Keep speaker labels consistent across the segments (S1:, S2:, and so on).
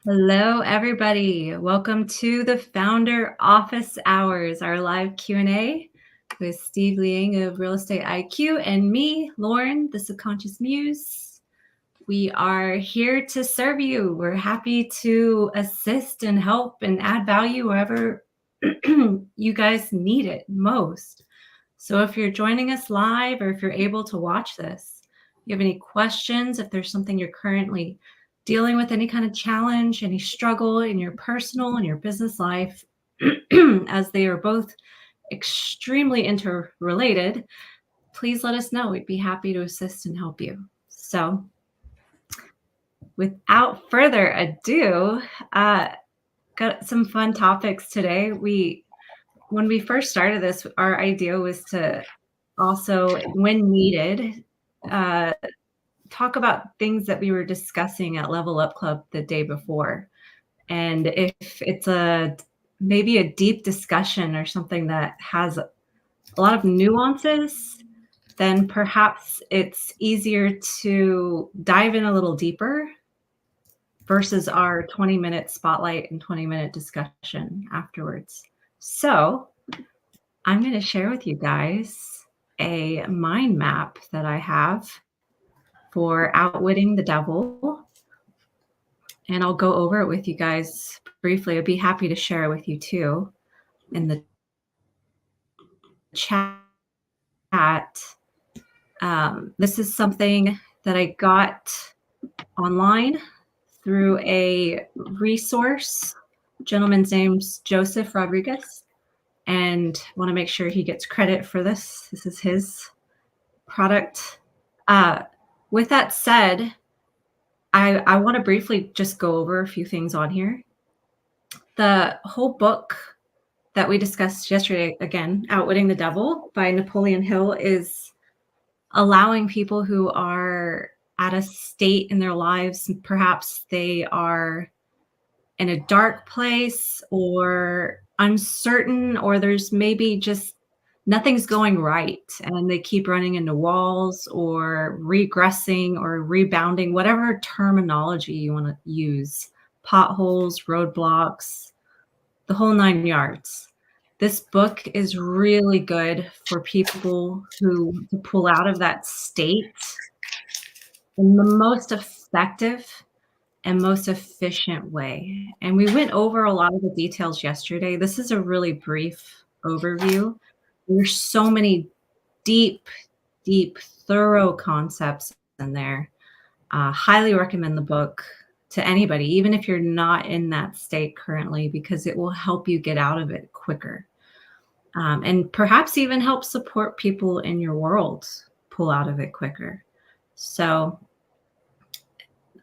S1: Hello, everybody. Welcome to the Founder Office Hours, our live Q&A with Steve Liang of Real Estate IQ and me, Lauren, the Subconscious Muse. We are here to serve you. We're happy to assist and help and add value wherever you guys need it most. So if you're joining us live or if you're able to watch this, you have any questions, if there's something you're currently dealing with, any kind of challenge, any struggle in your personal and your business life, as they are both extremely interrelated, please let us know. We'd be happy to assist and help you. So without further ado, got some fun topics today. When we first started this, our idea was to also, when needed, talk about things that we were discussing at Level Up Club the day before. And if it's maybe a deep discussion or something that has a lot of nuances, then perhaps it's easier to dive in a little deeper versus our 20-minute spotlight and 20-minute discussion afterwards. So I'm going to share with you guys a mind map that I have for outwitting the devil. And I'll go over it with you guys briefly. I'd be happy to share it with you too in the chat. This is something that I got online through a resource. The gentleman's name's Joseph Rodriguez, and I want to make sure he gets credit for this. This is his product. With that said, I want to briefly just go over a few things on here. The whole book that we discussed yesterday, again, Outwitting the Devil by Napoleon Hill, is allowing people who are at a state in their lives, perhaps they are in a dark place or uncertain, or there's maybe just nothing's going right and they keep running into walls or regressing or rebounding, whatever terminology you want to use, potholes, roadblocks, the whole 9 yards. This book is really good for people who pull out of that state in the most effective and most efficient way. And we went over a lot of the details yesterday. This is a really brief overview. There's so many deep, thorough concepts in there. Highly recommend the book to anybody, even if you're not in that state currently, because it will help you get out of it quicker. And perhaps even help support people in your world pull out of it quicker. So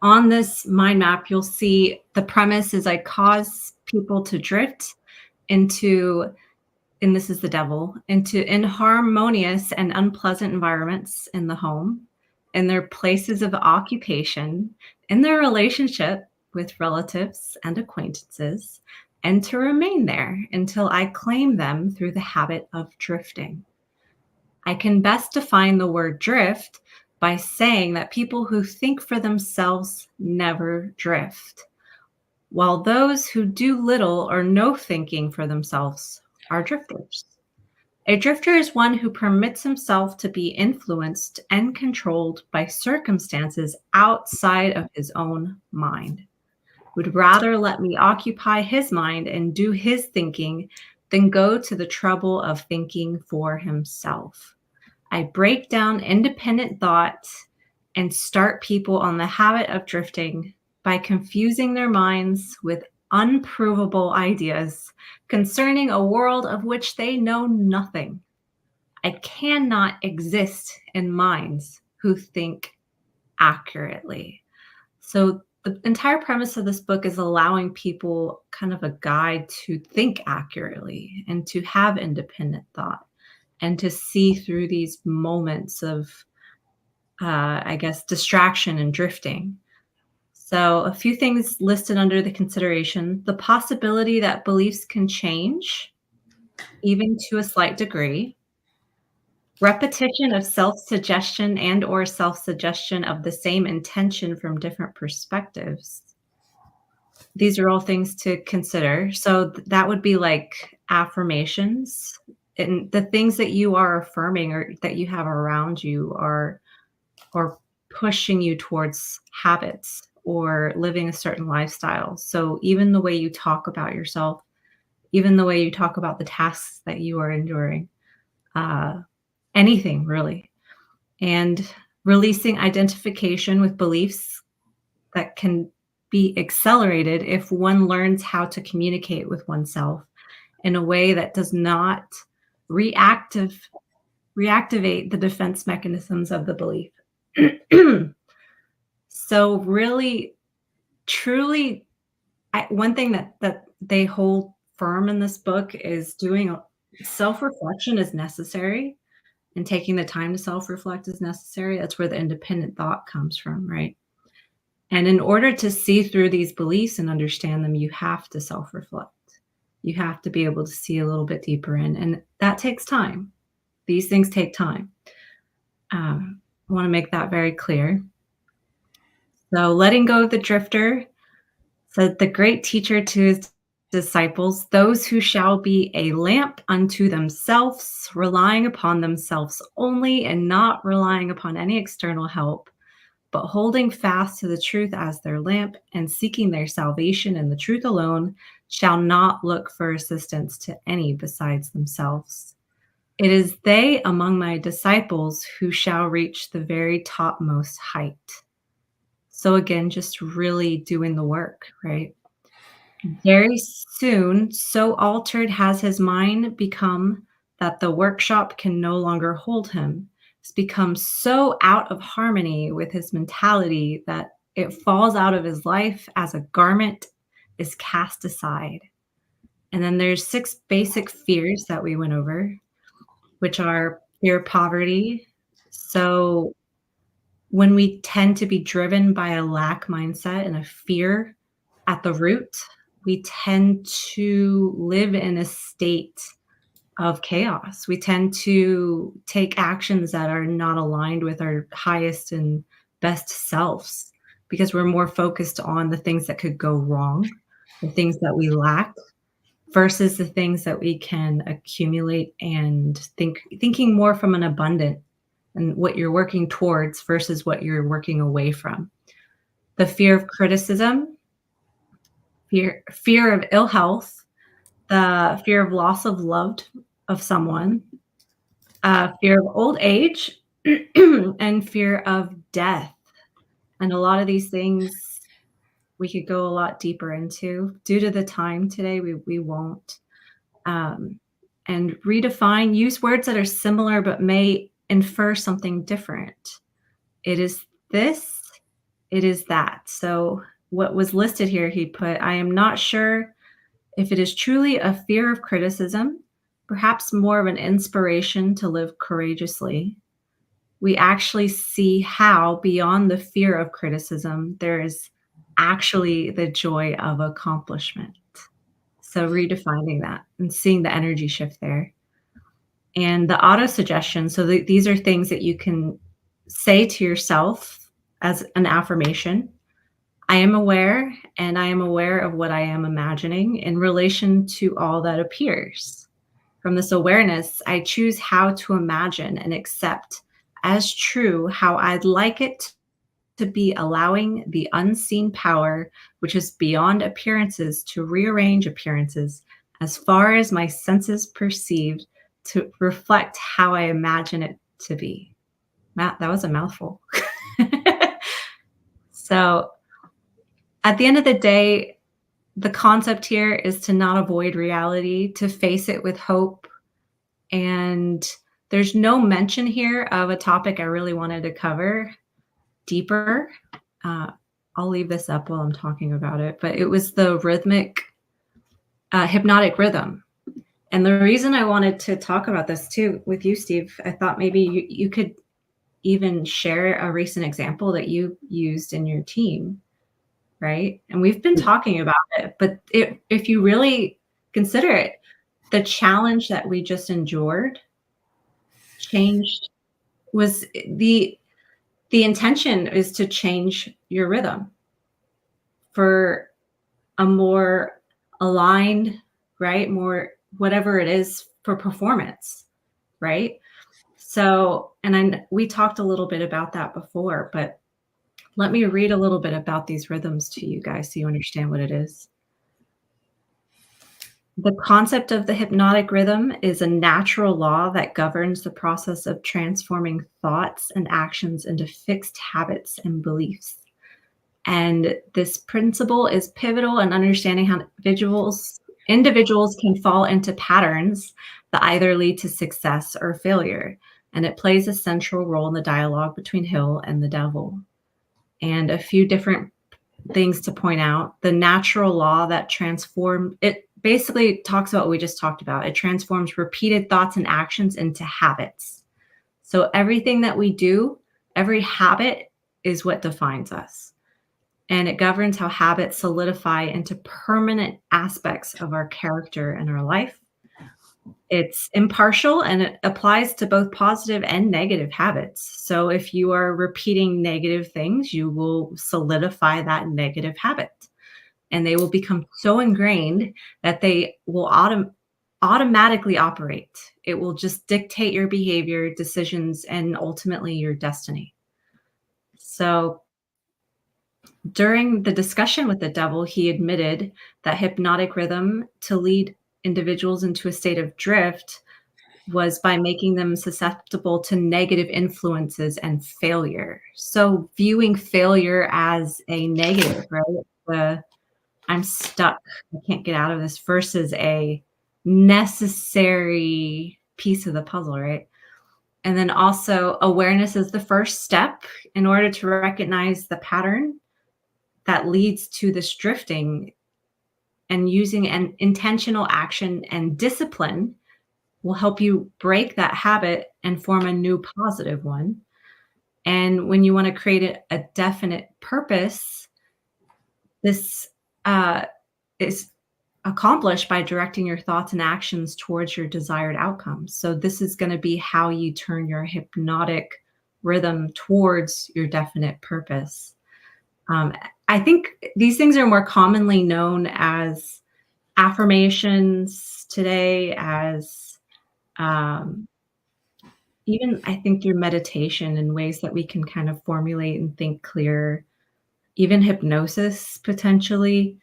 S1: on this mind map, you'll see the premise is I cause people to drift into, and this is the devil, into inharmonious and unpleasant environments in the home, in their places of occupation, in their relationship with relatives and acquaintances, and to remain there until I claim them through the habit of drifting. I can best define the word drift by saying that people who think for themselves never drift, while those who do little or no thinking for themselves are drifters. A drifter is one who permits himself to be influenced and controlled by circumstances outside of his own mind, would rather let me occupy his mind and do his thinking than go to the trouble of thinking for himself. I break down independent thought and start people on the habit of drifting by confusing their minds with unprovable ideas concerning a world of which they know nothing. I cannot exist in minds who think accurately. So the entire premise of this book is allowing people kind of a guide to think accurately and to have independent thought and to see through these moments of, I guess, distraction and drifting. So a few things listed under the consideration: the possibility that beliefs can change, even to a slight degree, repetition of self-suggestion and or self-suggestion of the same intention from different perspectives, These are all things to consider. So that would be like affirmations, and the things that you are affirming or that you have around you are pushing you towards habits or living a certain lifestyle. So even the way you talk about yourself, even the way you talk about the tasks that you are enduring, uh, anything really. And releasing identification with beliefs that can be accelerated if one learns how to communicate with oneself in a way that does not reactive reactivate the defense mechanisms of the belief. So really, truly, one thing that they hold firm in this book is doing self-reflection is necessary, and taking the time to self-reflect is necessary. That's where the independent thought comes from, right? And in order to see through these beliefs and understand them, you have to self-reflect. You have to be able to see a little bit deeper in, and that takes time. These things take time. I want to make that very clear. So, letting go of the drifter said the great teacher to his disciples, those who shall be a lamp unto themselves, relying upon themselves only and not relying upon any external help, but holding fast to the truth as their lamp and seeking their salvation in the truth alone, shall not look for assistance to any besides themselves. It is they among my disciples who shall reach the very topmost height. So, again, just really doing the work, right? Very soon, so altered has his mind become that the workshop can no longer hold him. It's become so out of harmony with his mentality that it falls out of his life as a garment is cast aside. And then there's 6 basic fears that we went over, which are fear of poverty. So when we tend to be driven by a lack mindset and a fear at the root, we tend to live in a state of chaos. We tend to take actions that are not aligned with our highest and best selves because we're more focused on the things that could go wrong, the things that we lack versus the things that we can accumulate and thinking more from an abundant and what you're working towards versus what you're working away from. The fear of criticism, fear of ill health, the fear of loss of loved of someone, fear of old age, and fear of death. And a lot of these things we could go a lot deeper into. Due to the time today, we won't. And redefine, use words that are similar but may infer something different. It is this, it is that. So, what was listed here, he put, I am not sure if it is truly a fear of criticism, perhaps more of an inspiration to live courageously. We actually see how, beyond the fear of criticism, there is actually the joy of accomplishment. So, redefining that and seeing the energy shift there. And the auto suggestion. So, these are things that you can say to yourself as an affirmation. I am aware, and I am aware of what I am imagining in relation to all that appears. From this awareness, I choose how to imagine and accept as true how I'd like it to be, allowing the unseen power, which is beyond appearances, to rearrange appearances as far as my senses perceived to reflect how I imagine it to be. Matt, that was a mouthful. So, at the end of the day, the concept here is to not avoid reality, to face it with hope. And there's no mention here of a topic I really wanted to cover deeper. I'll leave this up while I'm talking about it, but it was the rhythmic, hypnotic rhythm. And the reason I wanted to talk about this too with you, Steve, I thought maybe you could even share a recent example that you used in your team, right? And we've been talking about it, but if you really consider it, the challenge that we just endured changed was the intention is to change your rhythm for a more aligned, right? More whatever it is for performance, right? So, we talked a little bit about that before, but let me read a little bit about these rhythms to you guys so you understand what it is. The concept of the hypnotic rhythm is a natural law that governs the process of transforming thoughts and actions into fixed habits and beliefs. And this principle is pivotal in understanding how individuals can fall into patterns that either lead to success or failure. And it plays a central role in the dialogue between Hill and the devil. And a few different things to point out. The natural law that it basically talks about what we just talked about. It transforms repeated thoughts and actions into habits. So everything that we do, every habit is what defines us. And it governs how habits solidify into permanent aspects of our character and our life. It's impartial and it applies to both positive and negative habits. So if you are repeating negative things, you will solidify that negative habit and they will become so ingrained that they will automatically operate. It will just dictate your behavior, decisions, and ultimately your destiny. So during the discussion with the devil, he admitted that hypnotic rhythm to lead individuals into a state of drift was by making them susceptible to negative influences and failure. So viewing failure as a negative, right? I'm stuck, I can't get out of this, versus a necessary piece of the puzzle, right? And then also awareness is the first step in order to recognize the pattern that leads to this drifting, and using an intentional action and discipline will help you break that habit and form a new positive one. And when you want to create a definite purpose, this is accomplished by directing your thoughts and actions towards your desired outcomes. So this is going to be how you turn your hypnotic rhythm towards your definite purpose. I think these things are more commonly known as affirmations today, as even I think through meditation and ways that we can kind of formulate and think clear, even hypnosis potentially,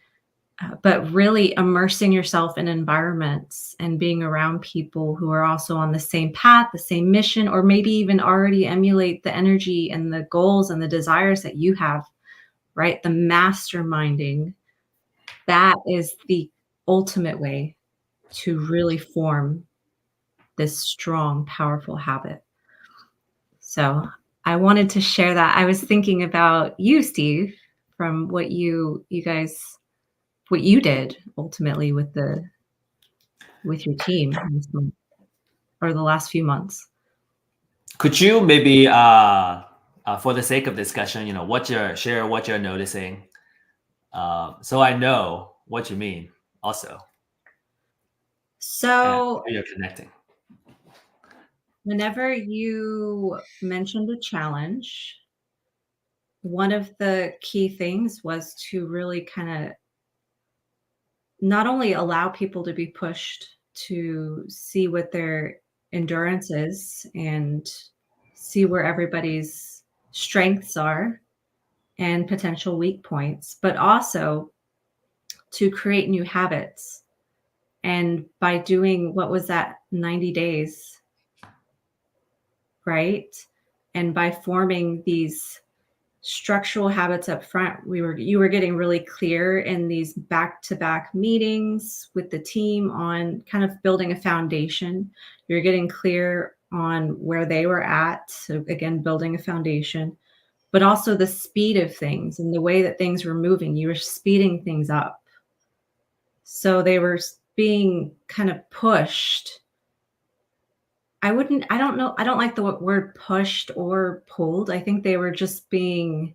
S1: but really immersing yourself in environments and being around people who are also on the same path, the same mission, or maybe even already emulate the energy and the goals and the desires that you have, right? The masterminding, that is the ultimate way to really form this strong, powerful habit. So I wanted to share that. I was thinking about you, Steve, from what you did ultimately with your team this month, or the last few months.
S2: Could you maybe, for the sake of discussion, share what you're noticing, so I know what you mean also, and
S1: So
S2: how you're connecting.
S1: whenever you mentioned a challenge, one of the key things was to really kind of not only allow people to be pushed to see what their endurance is and see where everybody's strengths are and potential weak points, but also to create new habits. And by doing, what was that, 90 days, right? And by forming these structural habits up front, you were getting really clear in these back-to-back meetings with the team on kind of building a foundation. You're getting clear on where they were at, so again, building a foundation, but also the speed of things and the way that things were moving. You were speeding things up. So they were being kind of pushed. I don't know, I don't like the word pushed or pulled. I think they were just being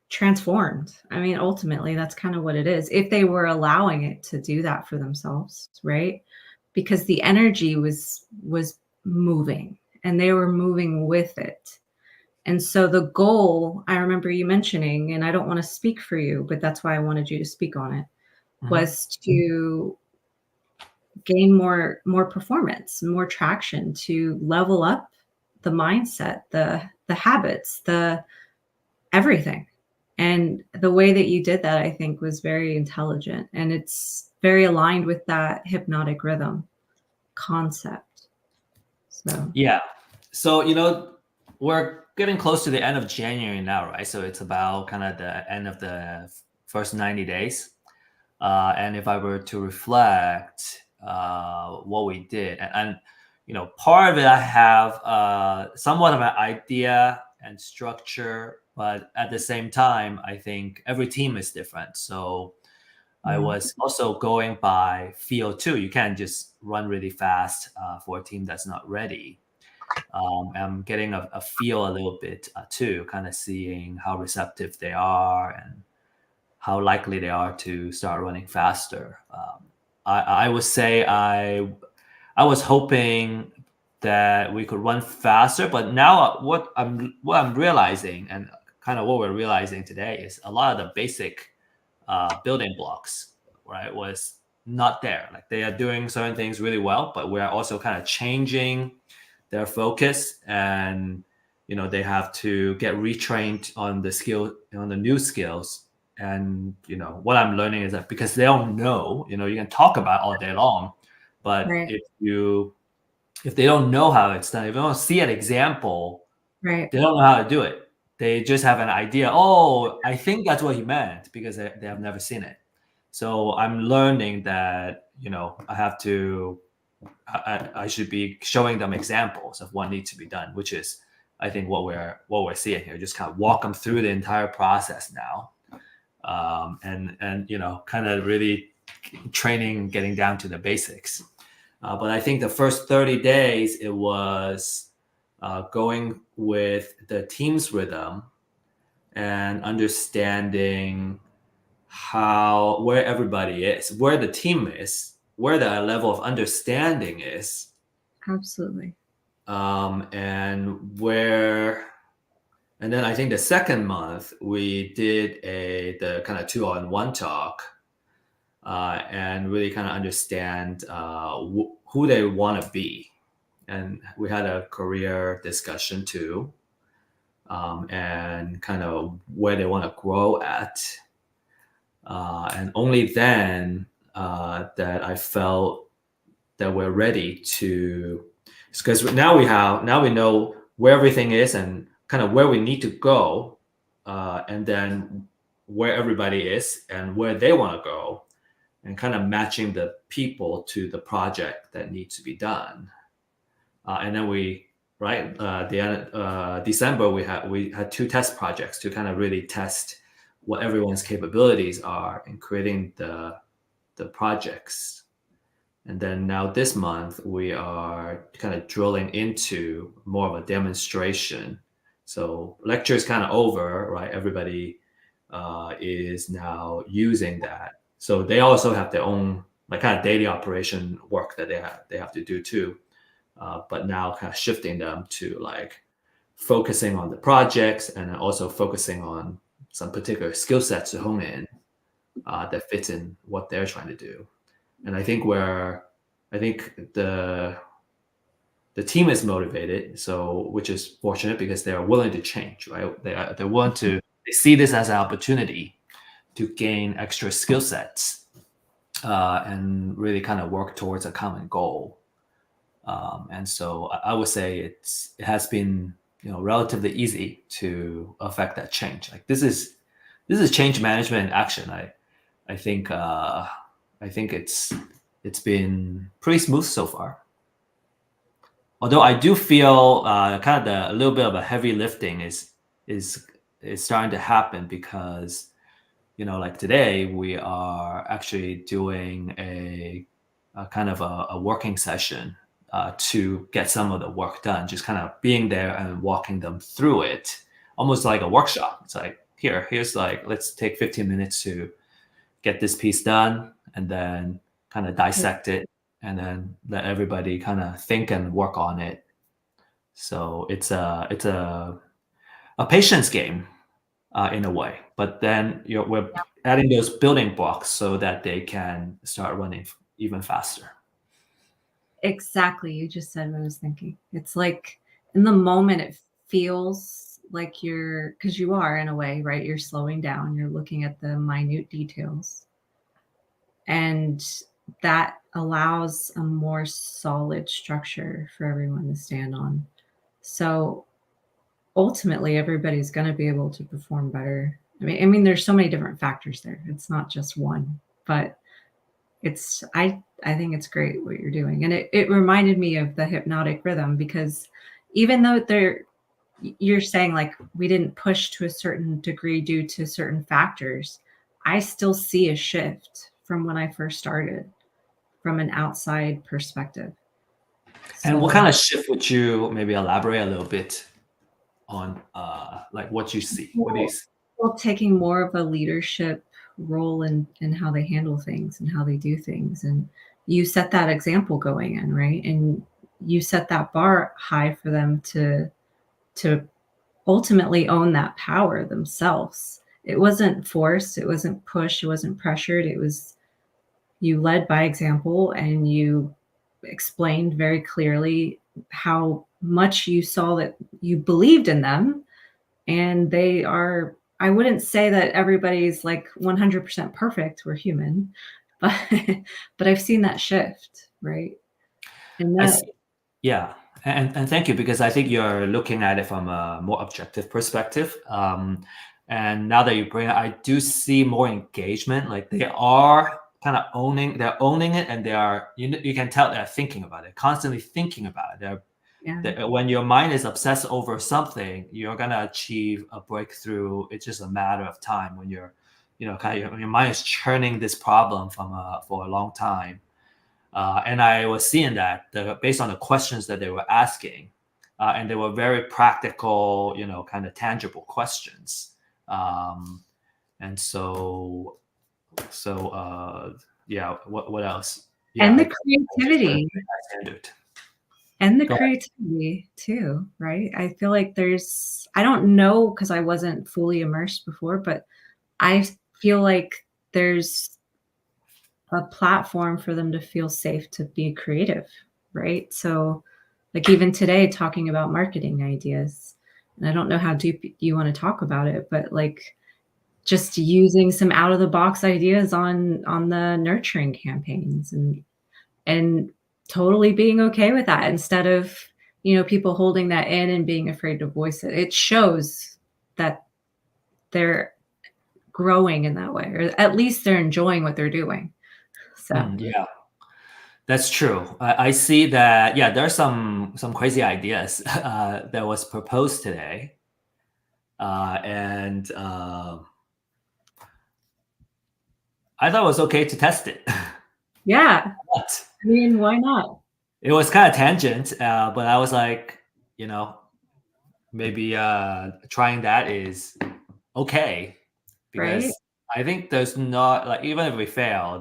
S1: transformed. I mean, ultimately, that's kind of what it is. If they were allowing it to do that for themselves, right? Because the energy was moving and they were moving with it. And so the goal, I remember you mentioning, and I don't want to speak for you, but that's why I wanted you to speak on it,
S2: Mhm.
S1: was to gain more performance, more traction, to level up the mindset, the habits, the everything. And the way that you did that, I think, was very intelligent, and it's very aligned with that hypnotic rhythm concept. So,
S2: Yeah. So, we're getting close to the end of January now, right? So it's about kind of the end of the first 90 days. And if I were to reflect what we did, and part of it, I have somewhat of an idea and structure, but at the same time, I think every team is different. So I
S1: yeah,
S2: was also going by feel too. You can't just run really fast for a team that's not ready. I'm getting a feel a little bit too, kind of seeing how receptive they are and how likely they are to start running faster. I would say I was hoping that we could run faster, but now what I'm realizing, and kind of what we're realizing today, is a lot of the basic building blocks, right, was not there. Like they are doing certain things really well, but we're also kind of changing their focus, and they have to get retrained on the new skills. And what I'm learning is that because they don't know, you can talk about all day long, but
S1: right,
S2: if they don't know how it's done, if they don't see an example,
S1: right,
S2: they don't know how to do it. They just have an idea. Oh, I think that's what he meant, because they have never seen it. So I'm learning that I should be showing them examples of what needs to be done, which is I think what we're seeing here. Just kind of walk them through the entire process now, and kind of really training, getting down to the basics. But I think the first 30 days it was going with the team's rhythm and understanding where everybody is, where the team is, where the level of understanding is,
S1: absolutely.
S2: and where. And then I think the second month we did the kind of 2-on-1 talk, and really kind of understand who they want to be. And we had a career discussion too, and kind of where they want to grow at. And only then that I felt that we're ready to, because now we know where everything is and kind of where we need to go, and then where everybody is and where they want to go, and kind of matching the people to the project that needs to be done. And then the end December we had 2 test projects to kind of really test what everyone's capabilities are in creating the projects. And then now this month we are kind of drilling into more of a demonstration. So lecture is kind of over, right? Everybody is now using that. So they also have their own like kind of daily operation work that they have to do too. But now kind of shifting them to like focusing on the projects and then also focusing on some particular skill sets to hone in that fits in what they're trying to do. And I think the team is motivated, so which is fortunate because they are willing to change, right? They want to they see this as an opportunity to gain extra skill sets, and really kind of work towards a common goal. And so I would say it has been relatively easy to affect that change. Like this is change management in action. I think it's been pretty smooth so far. Although I do feel kind of a little bit of a heavy lifting is is starting to happen, because like today we are actually doing a kind of a working session to get some of the work done, just kind of being there and walking them through it, almost like a workshop. It's like here's like, let's take 15 minutes to get this piece done, and then kind of dissect it, and then let everybody kind of think and work on it. So it's a a patience game in a way. But then we're adding those building blocks so that they can start running even faster.
S1: Exactly. You just said what I was thinking. It's like in the moment, it feels like because you are in a way, right? You're slowing down, you're looking at the minute details. And that allows a more solid structure for everyone to stand on. So ultimately, everybody's going to be able to perform better. I mean, there's so many different factors there. It's not just one, but I think it's great what you're doing. And it reminded me of the hypnotic rhythm, because even though you're saying like we didn't push to a certain degree due to certain factors, I still see a shift from when I first started from an outside perspective.
S2: And what
S1: So,
S2: kind of shift would you maybe elaborate a little bit on, like what you see? What do you see?
S1: well, taking more of a leadership role in how they handle things and how they do things. And you set that example going in, right? And you set that bar high for them to ultimately own that power themselves. It wasn't forced, it wasn't pushed, it wasn't pressured. It was you led by example, and you explained very clearly how much you saw that you believed in them. And they are, I wouldn't say that everybody's like 100% perfect. We're human, but but I've seen that shift, right? And
S2: I
S1: that,
S2: see. Yeah. And thank you, because I think you're looking at it from a more objective perspective. And now that you bring it, I do see more engagement. Like they are kind of they're owning it, and they are, you can tell they're thinking about it, constantly thinking about it.
S1: yeah,
S2: When your mind is obsessed over something, you're gonna achieve a breakthrough. It's just a matter of time when you're, kind of your mind is churning this problem for a long time. And I was seeing that based on the questions that they were asking, and they were very practical, kind of tangible questions. And yeah. What else? Yeah,
S1: and
S2: I
S1: the
S2: thought it was a
S1: creativity.
S2: very high standard.
S1: And the
S2: Go ahead.
S1: creativity too, right? I feel like I don't know because I wasn't fully immersed before, but I feel like there's a platform for them to feel safe to be creative, right? So, like even today, talking about marketing ideas, and I don't know how deep you want to talk about it, but like just using some out of the box ideas on the nurturing campaigns, and totally being okay with that instead of, people holding that in and being afraid to voice it. It shows that they're growing in that way, or at least they're enjoying what they're doing. So,
S2: Yeah, that's true. I see that. Yeah, there are some crazy ideas that was proposed today, and I thought it was okay to test it.
S1: yeah,
S2: But
S1: I mean, why not?
S2: it was kind of tangent, but I was like, maybe trying that is okay,
S1: Right?
S2: because I think there's not, like, even if we fail,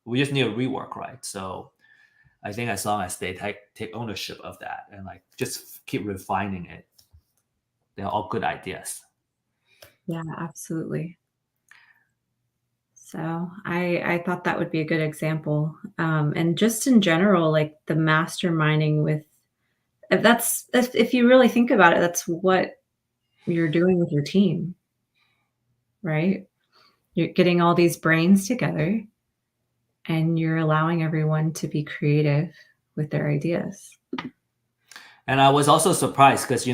S2: we just need to rework, right? So I think as long as they take ownership of that and like just keep refining it, they're all good ideas.
S1: Yeah, absolutely. So I thought that would be a good example. And just in general, like the masterminding with if you really think about it, that's what you're doing with your team, right? You're getting all these brains together and you're allowing everyone to be creative with their ideas.
S2: And I was also surprised because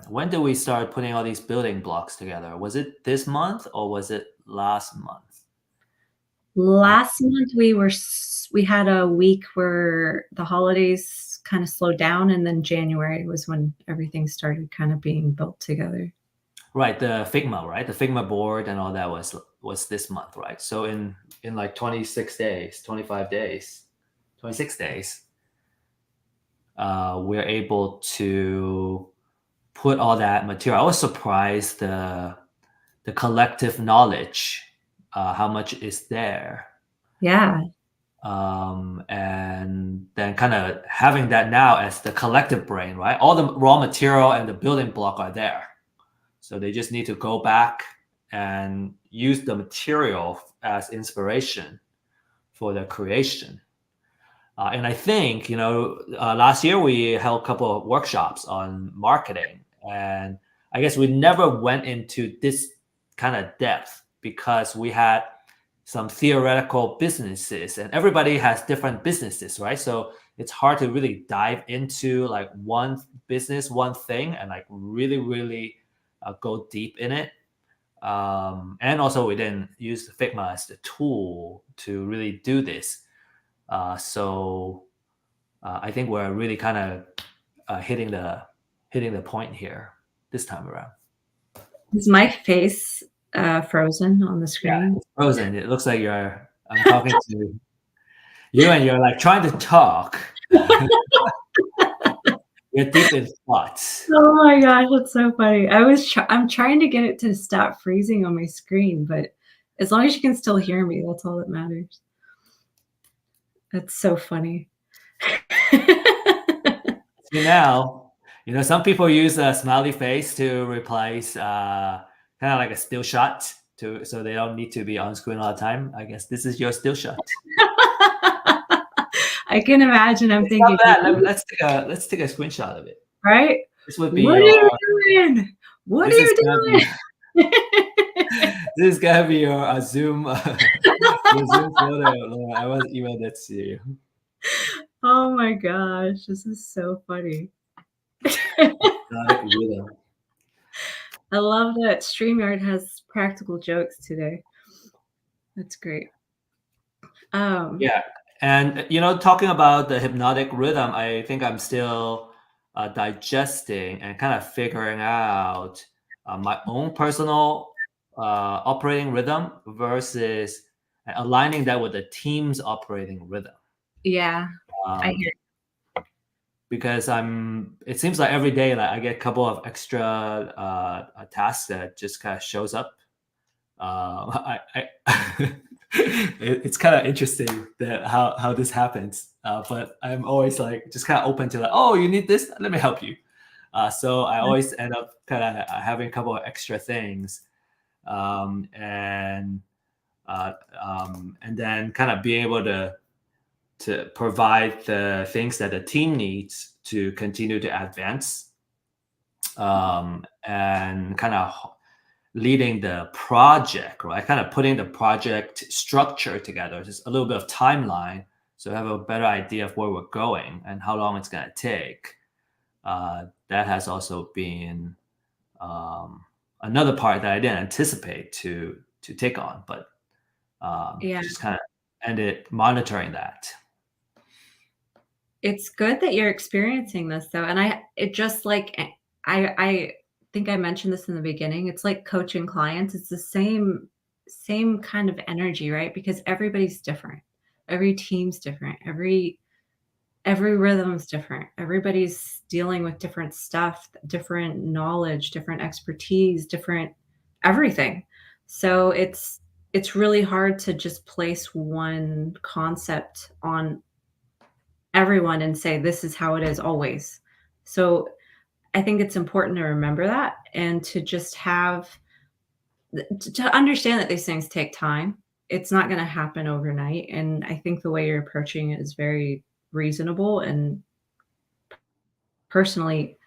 S2: when did we start putting all these building blocks together? Was it this month or was it last month?
S1: Last month we had a week where the holidays kind of slowed down, and then January was when everything started kind of being built together.
S2: Right, the Figma, right? The Figma board and all that was this month, right? So in like 26 days, 25 days, 26 days, we're able to put all that material. I was surprised the collective knowledge, how much is there.
S1: Yeah.
S2: and then kind of having that now as the collective brain, right? All the raw material and the building block are there. So they just need to go back and use the material as inspiration for their creation. And I think, last year we held a couple of workshops on marketing. And I guess we never went into this kind of depth because we had some theoretical businesses and everybody has different businesses, right? So it's hard to really dive into like one business, one thing, and like really, really go deep in it. And also we didn't use Figma as the tool to really do this. So I think we're really kind of hitting the point here this time around.
S1: Is my face frozen on the
S2: Yeah,
S1: screen?
S2: it's frozen. It looks like I'm talking to you and you're like trying to talk. You're deep in thoughts.
S1: Oh my gosh, that's so funny. I'm trying to get it to stop freezing on my screen, but as long as you can still hear me, that's all that matters. That's so funny.
S2: See now, some people use a smiley face to replace kind of like a still shot so they don't need to be on screen all the time. I guess this is your still shot.
S1: I can imagine. I'm
S2: It's
S1: thinking,
S2: not bad. Let's take a screenshot of it.
S1: right?
S2: This would be
S1: What are you doing? What are you doing?
S2: This is gonna be your Zoom, your Zoom photo. I will email that to you.
S1: Oh my gosh, this is so funny. I love that StreamYard has practical jokes today. That's great.
S2: Yeah, and talking about the hypnotic rhythm, I think I'm still digesting and kind of figuring out my own personal operating rhythm versus aligning that with the team's operating rhythm.
S1: Yeah, I hear.
S2: Because it seems like every day, like I get a couple of extra tasks that just kind of shows up. It's kind of interesting that how this happens, but I'm always like just kind of open to like, oh, you need this, let me help you. So I always end up kind of having a couple of extra things, and then kind of being able to provide the things that the team needs to continue to advance, and kind of leading the project, right? Kind of putting the project structure together, just a little bit of timeline, so I have a better idea of where we're going and how long it's going to take. That has also been another part that I didn't anticipate to take on, but just kind of ended monitoring that.
S1: It's good that you're experiencing this though, and I think I mentioned this in the beginning. It's like coaching clients. It's the same kind of energy, right? Because everybody's different. Every team's different. Every rhythm's different. Everybody's dealing with different stuff, different knowledge, different expertise, different everything. So it's really hard to just place one concept on everyone and say this is how it is always. So I think it's important to remember that and to just to understand that these things take time. It's not going to happen overnight. And I think the way you're approaching it is very reasonable and personally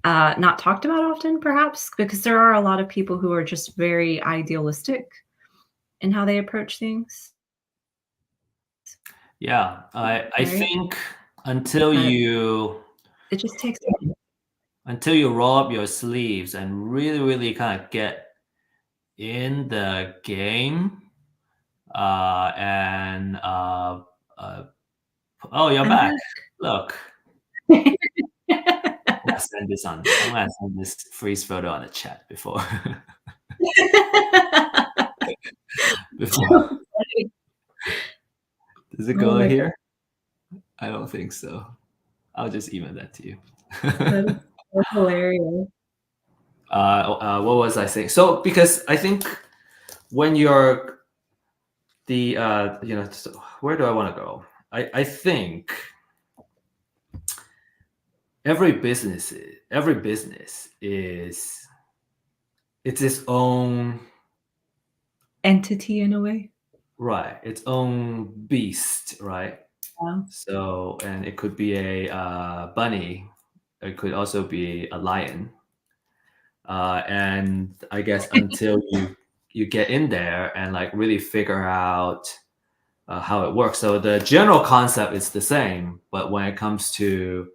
S1: not talked about often, perhaps, because there are a lot of people who are just very idealistic in how they approach things.
S2: Yeah, I think until you
S1: it just takes time.
S2: Until you roll up your sleeves and really, really kind of get in the game, oh, you're back. Look. I'm gonna send this freeze photo on the chat before. Does it go here? I don't think so. I'll just email that to you.
S1: That's hilarious.
S2: What was I saying? So because I think when you're so where do I want to go? I think every business is it's its own,
S1: Entity in a way.
S2: right, its own beast, right?
S1: Yeah.
S2: So, and it could be a bunny, it could also be a lion, and I guess until you get in there and like really figure out how it works. So the general concept is the same, but when it comes to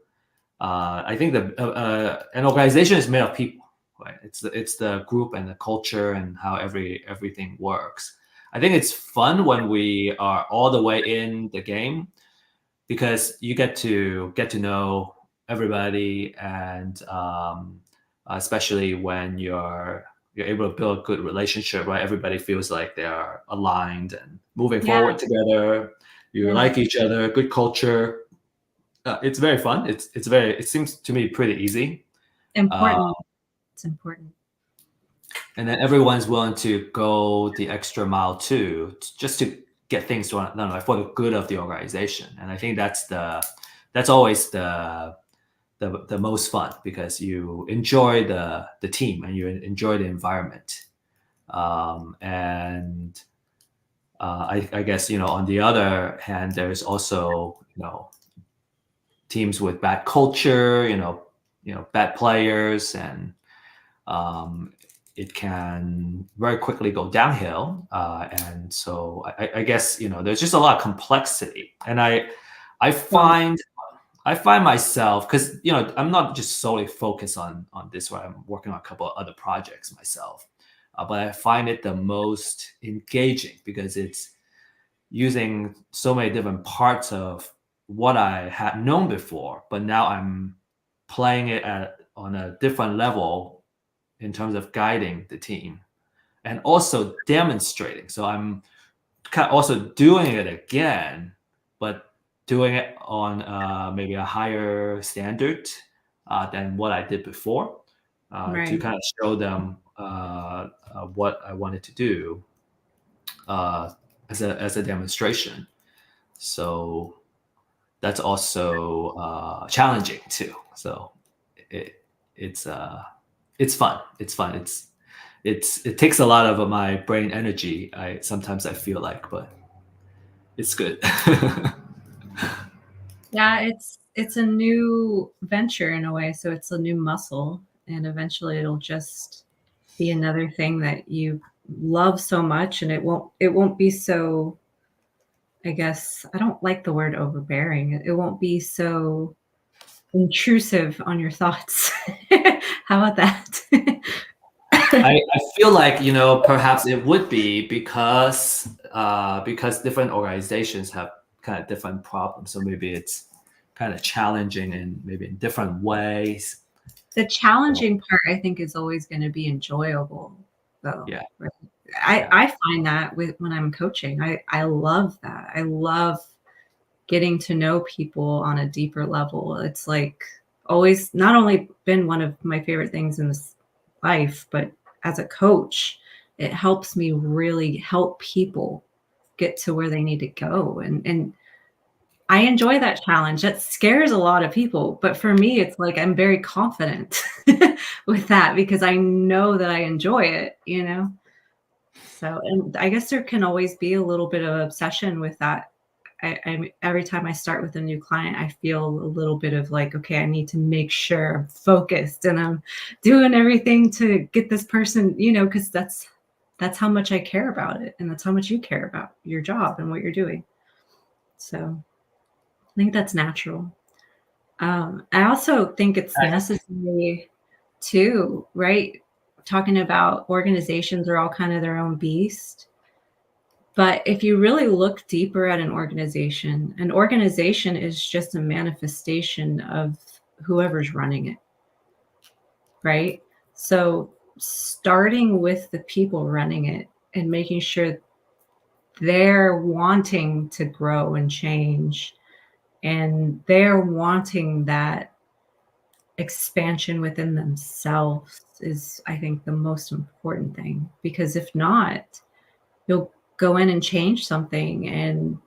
S2: I think an organization is made of people, right? It's the group and the culture and how everything works. I think it's fun when we are all the way in the game because you get to know everybody, and especially when you're able to build a good relationship, right? Everybody feels like they are aligned and moving
S1: Yeah.
S2: forward together. You
S1: Yeah.
S2: like each other, good culture. It's very fun. It seems to me pretty easy.
S1: Important. It's important.
S2: And then everyone's willing to go the extra mile too, just to get things done, no, for the good of the organization. And I think that's always the most fun because you enjoy the team and you enjoy the environment. And I guess on the other hand, there's also teams with bad culture, bad players, and it can very quickly go downhill. And so I guess there's just a lot of complexity, and I find myself, because I'm not just solely focused on this, right? I'm working on a couple of other projects myself, but I find it the most engaging because it's using so many different parts of what I had known before, but now I'm playing it on a different level in terms of guiding the team and also demonstrating. So I'm kind of also doing it again, but doing it on maybe a higher standard than what I did before, to
S1: Right.
S2: kind of show them what I wanted to do as a demonstration. So that's also challenging too. So it's it's fun. It's fun. It takes a lot of my brain energy. Sometimes I feel like, but it's good.
S1: Yeah, it's a new venture in a way, so it's a new muscle, and eventually it'll just be another thing that you love so much, and it won't be so, I guess, I don't like the word overbearing. It won't be so intrusive on your thoughts. How about that?
S2: I feel like perhaps it would be because different organizations have kind of different problems, so maybe it's kind of challenging in maybe in different ways.
S1: The challenging part, I think, is always going to be enjoyable, though.
S2: Yeah.
S1: Right?
S2: Yeah.
S1: I find that when I'm coaching, I love that. I love getting to know people on a deeper level. It's like always not only been one of my favorite things in this life, but as a coach, it helps me really help people get to where they need to go. And I enjoy that challenge. That scares a lot of people, but for me, it's like I'm very confident with that because I know that I enjoy it. So, and I guess there can always be a little bit of obsession with that. Every time I start with a new client, I feel a little bit of like, okay, I need to make sure I'm focused and I'm doing everything to get this person, because that's how much I care about it, and that's how much you care about your job and what you're doing. So I think that's natural. I also think it's necessary too, right? Talking about organizations are all kind of their own beast. But if you really look deeper at an organization is just a manifestation of whoever's running it, right? So starting with the people running it and making sure they're wanting to grow and change and they're wanting that expansion within themselves is, I think, the most important thing. Because if not, you'll go in and change something and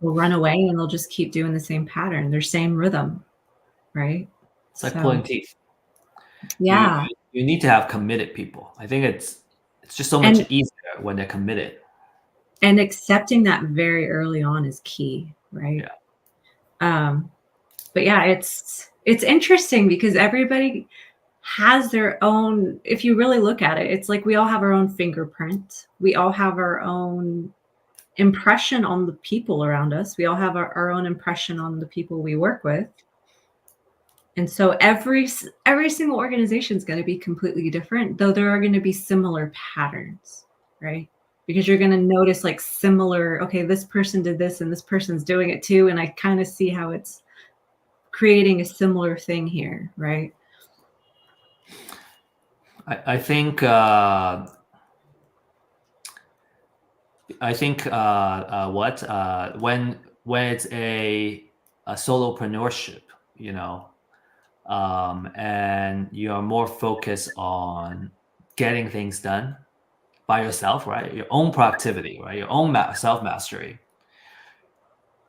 S1: will run away and they'll just keep doing the same pattern, their same rhythm, right?
S2: It's like pulling teeth.
S1: Yeah.
S2: You need to have committed people. I think it's just so much easier when they're committed.
S1: And accepting that very early on is key, right?
S2: Yeah.
S1: But yeah, it's interesting because everybody has their own, if you really look at it, it's like we all have our own fingerprint. We all have our own impression on the people around us. We all have our own impression on the people we work with. And so every single organization is going to be completely different, though there are going to be similar patterns, right? Because you're going to notice like similar, okay, this person did this and this person's doing it too. And I kind of see how it's creating a similar thing here, right?
S2: I think when it's a solopreneurship, you know, and you're more focused on getting things done by yourself, right? Your own productivity, right? Your own self-mastery.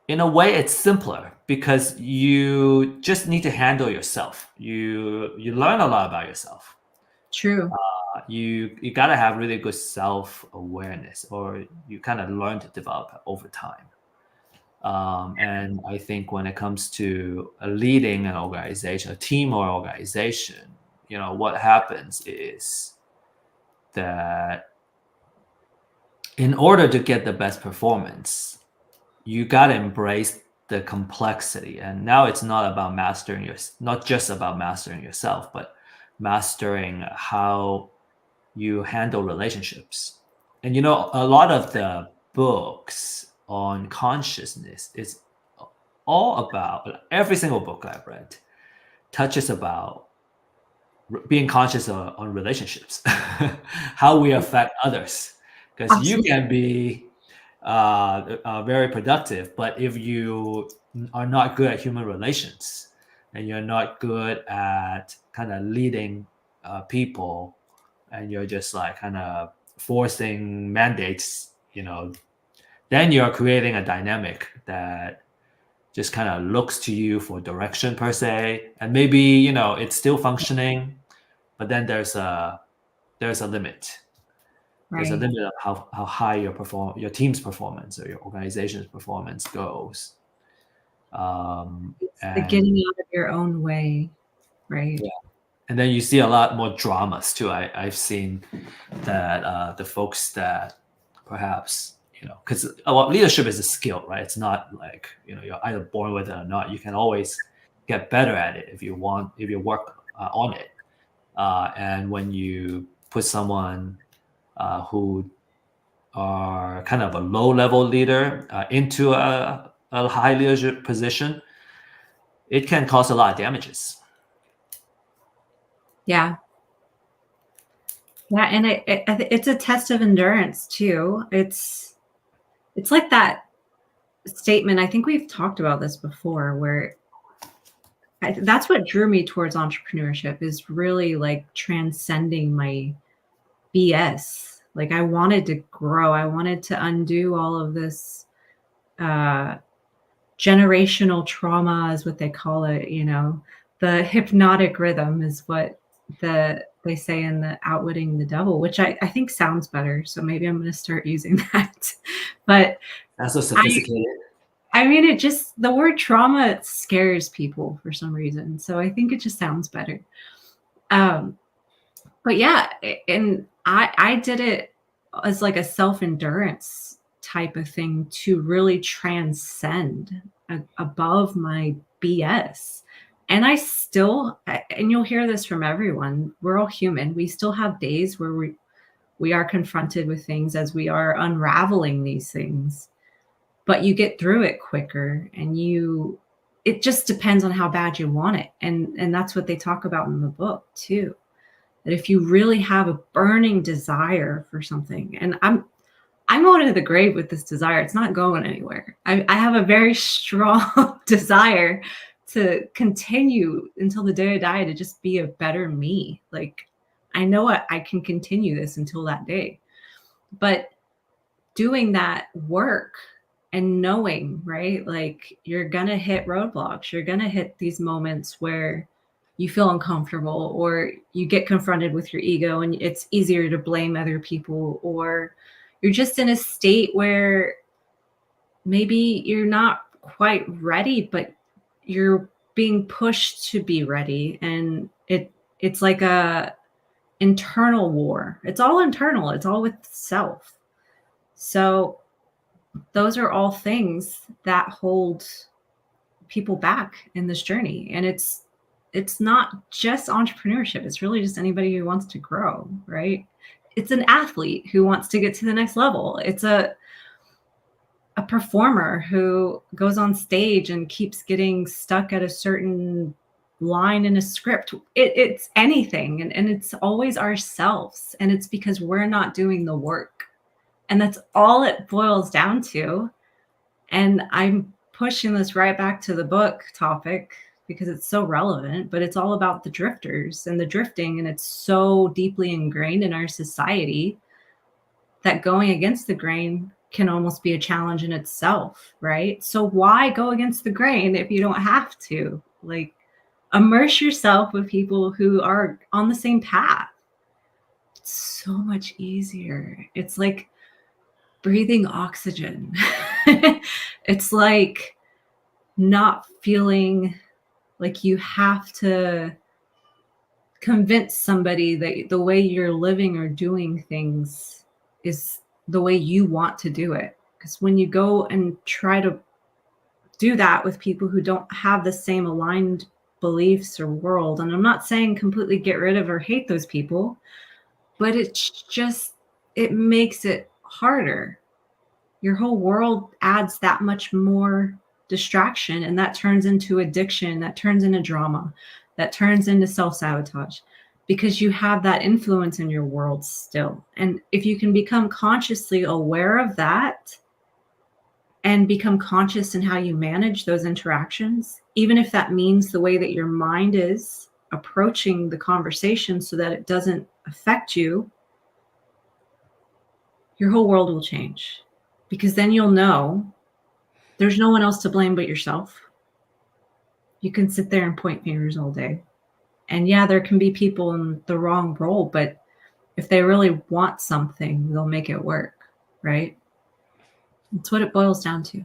S2: In a way, it's simpler because you just need to handle yourself. You learn a lot about yourself.
S1: True.
S2: You got to have really good self-awareness, or you kind of learn to develop over time. And I think when it comes to leading an organization, a team or organization, you know, what happens is that in order to get the best performance, you got to embrace the complexity. And now it's not about not just about mastering yourself, but mastering how you handle relationships. And you know, a lot of the books on consciousness is all about, every single book I've read touches about being conscious on relationships, how we affect others. Because you can be very productive, but if you are not good at human relations and you're not good at kind of leading people, and you're just like kind of forcing mandates, you know, then you're creating a dynamic that just kind of looks to you for direction per se, and maybe, you know, it's still functioning, but then there's a limit.
S1: Right.
S2: There's a limit of how high your team's performance or your organization's performance goes.
S1: And getting out of your own way, right?
S2: Yeah. And then you see a lot more dramas too. I've seen that the folks that perhaps, you know, because leadership is a skill, right? It's not like, you know, you're either born with it or not. You can always get better at it if you work on it. And when you put someone who are kind of a low-level leader into a high leadership position, it can cause a lot of damages.
S1: Yeah. Yeah, and it's a test of endurance too. It's like that statement. I think we've talked about this before, where that's what drew me towards entrepreneurship, is really like transcending my BS. Like I wanted to grow. I wanted to undo all of this generational trauma is what they call it. You know, the hypnotic rhythm is what they say in the Outwitting the Devil, which I think sounds better. So maybe I'm going to start using that. But
S2: that's so sophisticated.
S1: I mean, it just, the word trauma scares people for some reason. So I think it just sounds better. But yeah, and I did it as like a self-endurance type of thing to really transcend above my BS. And I still, and you'll hear this from everyone, we're all human. We still have days where we are confronted with things as we are unraveling these things, but you get through it quicker, and it just depends on how bad you want it. And that's what they talk about in the book too, that if you really have a burning desire for something, and I'm going to the grave with this desire, it's not going anywhere. I have a very strong desire to continue until the day I die, to just be a better me. Like I know I can continue this until that day, but doing that work and knowing, right? Like you're going to hit roadblocks. You're going to hit these moments where you feel uncomfortable or you get confronted with your ego and it's easier to blame other people, or you're just in a state where maybe you're not quite ready, but you're being pushed to be ready. And it's like a internal war. It's all internal. It's all with self. So those are all things that hold people back in this journey. And it's not just entrepreneurship. It's really just anybody who wants to grow, right? It's an athlete who wants to get to the next level. It's a performer who goes on stage and keeps getting stuck at a certain line in a script. It's anything. And it's always ourselves. And it's because we're not doing the work. And that's all it boils down to. And I'm pushing this right back to the book topic because it's so relevant, but it's all about the drifters and the drifting. And it's so deeply ingrained in our society that going against the grain can almost be a challenge in itself, right? So why go against the grain if you don't have to? Like, immerse yourself with people who are on the same path. It's so much easier. It's like breathing oxygen. It's like not feeling like you have to convince somebody that the way you're living or doing things is the way you want to do it. Because when you go and try to do that with people who don't have the same aligned beliefs or world, and I'm not saying completely get rid of or hate those people, but it makes it harder. Your whole world adds that much more distraction, and that turns into addiction, that turns into drama, that turns into self-sabotage, because you have that influence in your world still. And if you can become consciously aware of that and become conscious in how you manage those interactions, even if that means the way that your mind is approaching the conversation so that it doesn't affect you, your whole world will change. Because then you'll know there's no one else to blame but yourself. You can sit there and point fingers all day. And yeah, there can be people in the wrong role, but if they really want something, they'll make it work, right? That's what it boils down to.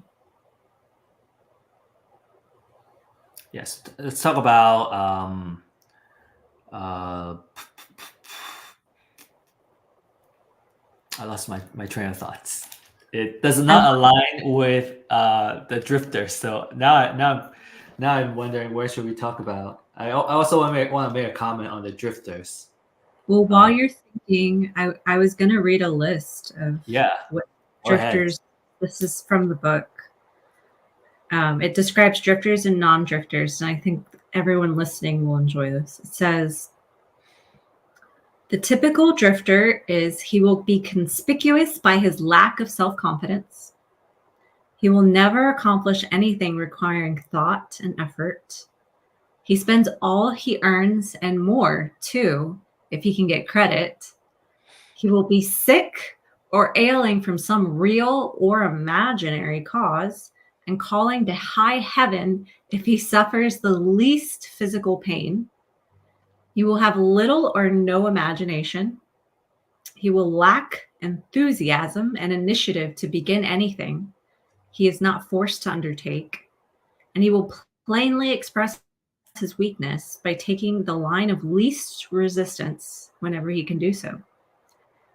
S2: Yes. Let's talk about I lost my train of thoughts. It does not align with the drifters. So now I'm wondering, where should we talk about? I also want to make a comment on the drifters.
S1: Well, while you're thinking, I was going to read a list of what drifters. This is from the book. It describes drifters and non-drifters, and I think everyone listening will enjoy this. It says, the typical drifter he will be conspicuous by his lack of self-confidence. He will never accomplish anything requiring thought and effort. He spends all he earns and more, too, if he can get credit. He will be sick or ailing from some real or imaginary cause and calling to high heaven if he suffers the least physical pain. He will have little or no imagination. He will lack enthusiasm and initiative to begin anything he is not forced to undertake. And he will plainly express his weakness by taking the line of least resistance whenever he can do so.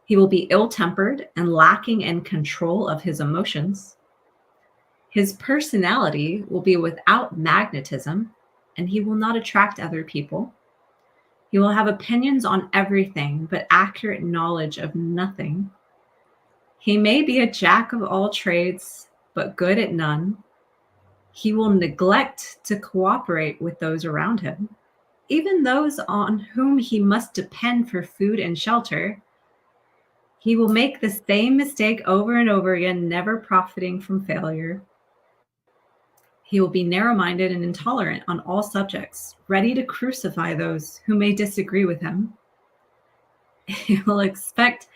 S1: He will be ill-tempered and lacking in control of his emotions. His personality will be without magnetism, and he will not attract other people. He will have opinions on everything, but accurate knowledge of nothing. He may be a jack of all trades, but good at none. He will neglect to cooperate with those around him, even those on whom he must depend for food and shelter. He will make the same mistake over and over again, never profiting from failure. He will be narrow-minded and intolerant on all subjects, ready to crucify those who may disagree with him. He will expect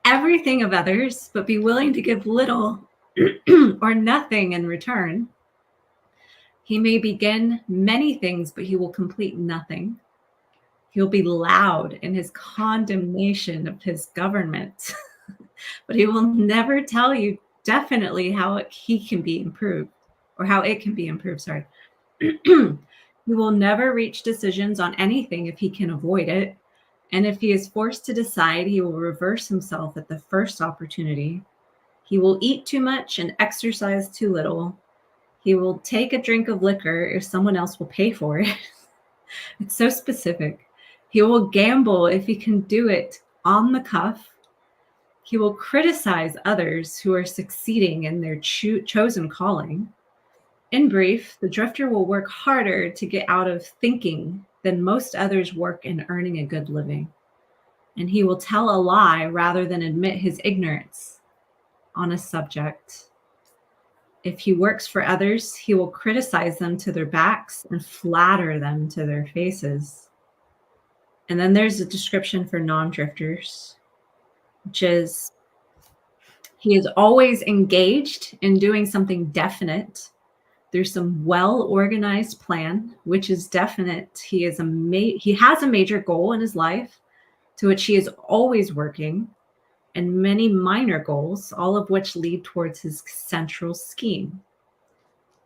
S1: everything of others, but be willing to give little or nothing in return. He may begin many things, but he will complete nothing. He'll be loud in his condemnation of his government, but he will never tell you definitely how he can be improved, or how it can be improved, sorry. He will never reach decisions on anything if he can avoid it. And if he is forced to decide, he will reverse himself at the first opportunity. He will eat too much and exercise too little. He will take a drink of liquor if someone else will pay for it. It's so specific. He will gamble if he can do it on the cuff. He will criticize others who are succeeding in their chosen calling. In brief, the drifter will work harder to get out of thinking than most others work in earning a good living. And he will tell a lie rather than admit his ignorance on a subject. If he works for others, he will criticize them to their backs and flatter them to their faces. And then there's a description for non-drifters, which is he is always engaged in doing something definite. There's some well-organized plan, which is definite. He has a major goal in his life to which he is always working, and many minor goals, all of which lead towards his central scheme.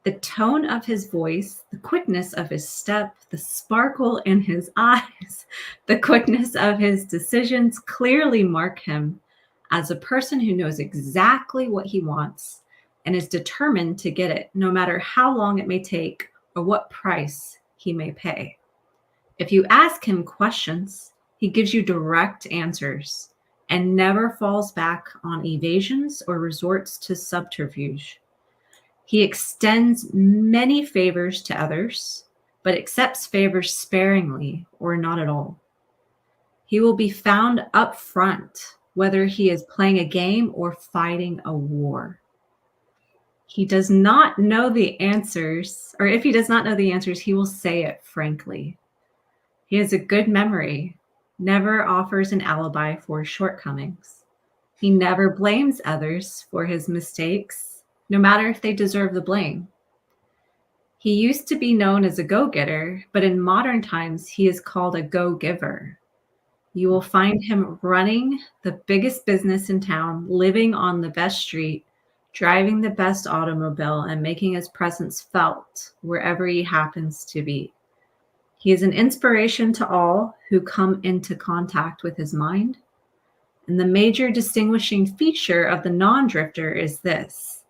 S1: The tone of his voice, the quickness of his step, the sparkle in his eyes, the quickness of his decisions clearly mark him as a person who knows exactly what he wants and is determined to get it, no matter how long it may take or what price he may pay. If you ask him questions, he gives you direct answers and never falls back on evasions or resorts to subterfuge. He extends many favors to others, but accepts favors sparingly or not at all. He will be found up front, whether he is playing a game or fighting a war. He does not know the answers, or if he does not know the answers, he will say it frankly. He has a good memory, never offers an alibi for shortcomings. He never blames others for his mistakes, no matter if they deserve the blame. He used to be known as a go-getter, but in modern times, he is called a go-giver. You will find him running the biggest business in town, living on the best street, driving the best automobile, and making his presence felt wherever he happens to be. He is an inspiration to all who come into contact with his mind. And the major distinguishing feature of the non-drifter is this: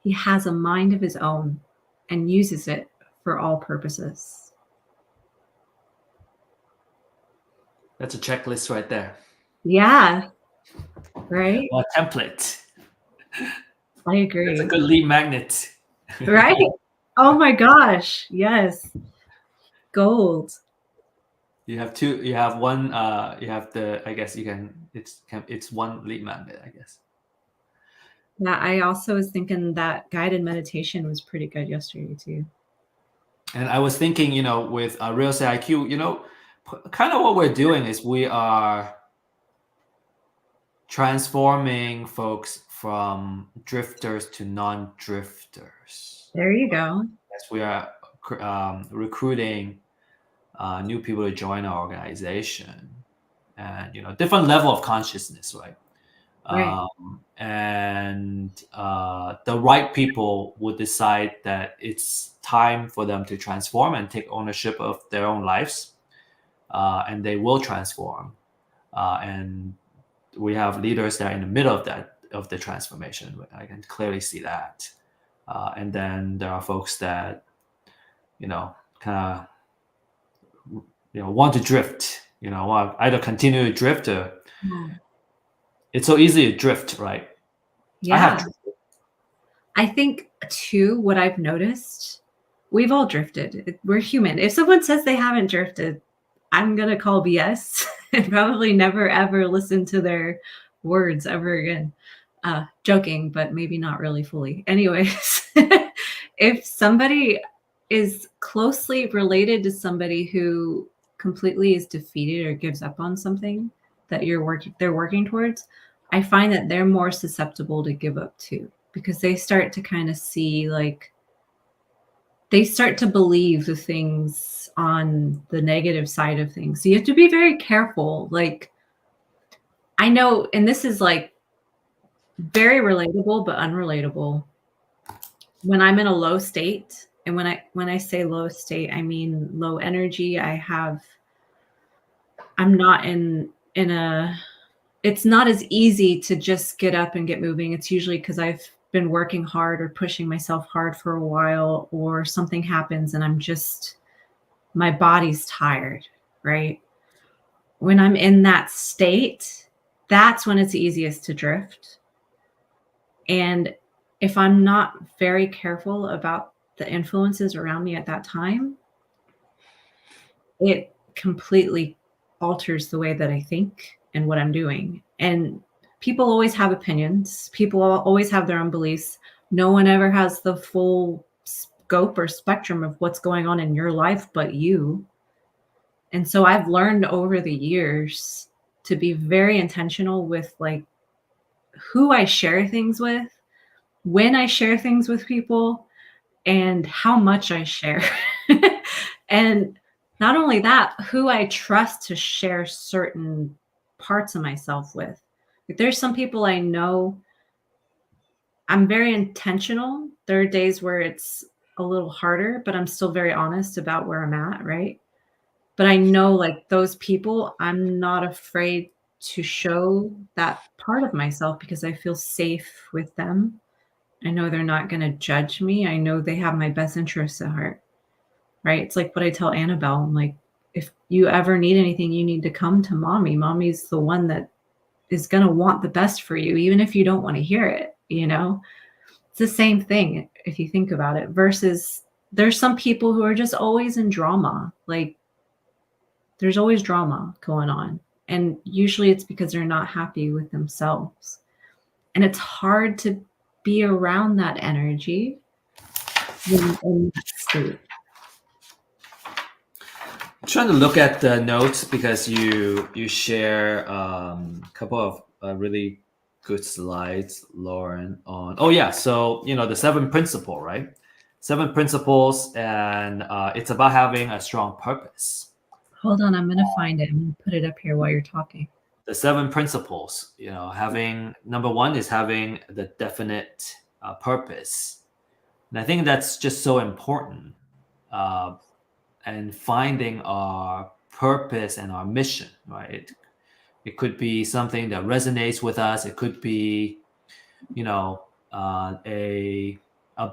S1: he has a mind of his own and uses it for all purposes.
S2: That's a checklist right there.
S1: Yeah, right?
S2: Or a template.
S1: I agree.
S2: It's a good lead magnet.
S1: Right? Oh my gosh. Yes. Gold.
S2: You have two. You have one. You have the. I guess you can. It's one lead magnet. I guess.
S1: Yeah, I also was thinking that guided meditation was pretty good yesterday too.
S2: And I was thinking, with Real Estate IQ, kind of what we're doing is we are transforming folks from drifters to non-drifters.
S1: There you go.
S2: Yes, we are recruiting new people to join our organization, and different level of consciousness, right?
S1: Right.
S2: And the right people will decide that it's time for them to transform and take ownership of their own lives, and they will transform. And we have leaders that are in the middle of the transformation. I can clearly see that. And then there are folks that kind of want to drift, want either continue to drift or it's so easy to drift, right?
S1: Yeah. I think too, what I've noticed, we've all drifted. We're human. If someone says they haven't drifted, I'm going to call BS and probably never, ever listen to their words ever again. Joking, but maybe not really fully. Anyways, if somebody is closely related to somebody who completely is defeated or gives up on something that they're working towards, I find that they're more susceptible to give up too, because they start to kind of see like they start to believe the things on the negative side of things. So you have to be very careful. Like I know, and this is like very relatable but unrelatable. When I'm in a low state, and when I say low state, I mean low energy. I'm not in a it's not as easy to just get up and get moving. It's usually because I've been working hard or pushing myself hard for a while, or something happens and my body's tired, right? When I'm in that state, that's when it's easiest to drift. And if I'm not very careful about the influences around me at that time, it completely alters the way that I think and what I'm doing. And people always have opinions, people always have their own beliefs. No one ever has the full scope or spectrum of what's going on in your life but you. And so I've learned over the years to be very intentional with like who I share things with, when I share things with people, and how much I share. And not only that, who I trust to share certain parts of myself with. Like there's some people I know, I'm very intentional. There are days where it's a little harder, but I'm still very honest about where I'm at, right? But I know like those people, I'm not afraid to show that part of myself because I feel safe with them. I know they're not going to judge me. I know they have my best interests at heart, right? It's like what I tell Annabelle. I'm like, if you ever need anything, you need to come to mommy. Mommy's the one that is going to want the best for you, even if you don't want to hear it, you know? It's the same thing if you think about it, versus there's some people who are just always in drama. Like there's always drama going on. And usually it's because they're not happy with themselves. And it's hard to be around that energy in that state.
S2: I'm trying to look at the notes because you share a couple of really good slides, Lauren, on so the 7 principle, right? 7 principles, and it's about having a strong purpose.
S1: Hold on, I'm gonna find it. I'm gonna put it up here while you're talking.
S2: The 7 principles, having number 1 is having the definite purpose, and I think that's just so important. And finding our purpose and our mission, right? It could be something that resonates with us. It could be, a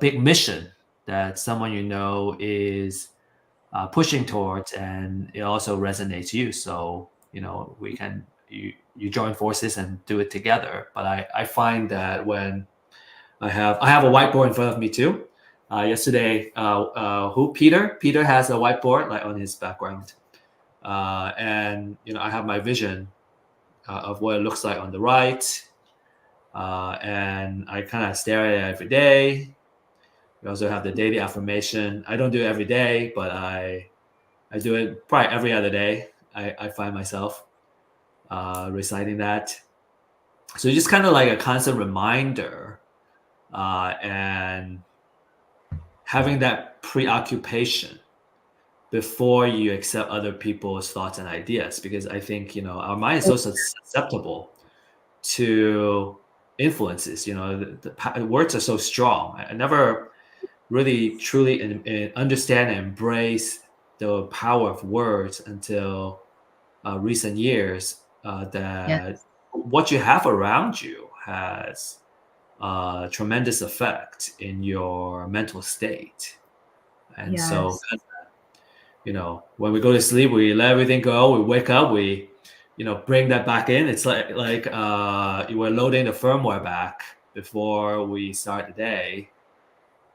S2: big mission that someone is pushing towards, and it also resonates you. So we can you join forces and do it together. But I find that when I have a whiteboard in front of me too. Yesterday, Peter has a whiteboard like on his background, and I have my vision of what it looks like on the right, and I kind of stare at it every day. We also have the daily affirmation. I don't do it every day, but I do it probably every other day. I find myself reciting that. So just kind of like a constant reminder, and having that preoccupation before you accept other people's thoughts and ideas, because I think our mind is so susceptible to influences. The words are so strong. I never really truly understand and embrace the power of words until recent years. That what you have around you has tremendous effect in your mental state. And so when we go to sleep, we let everything go. We wake up, we bring that back in. It's like we're loading the firmware back before we start the day,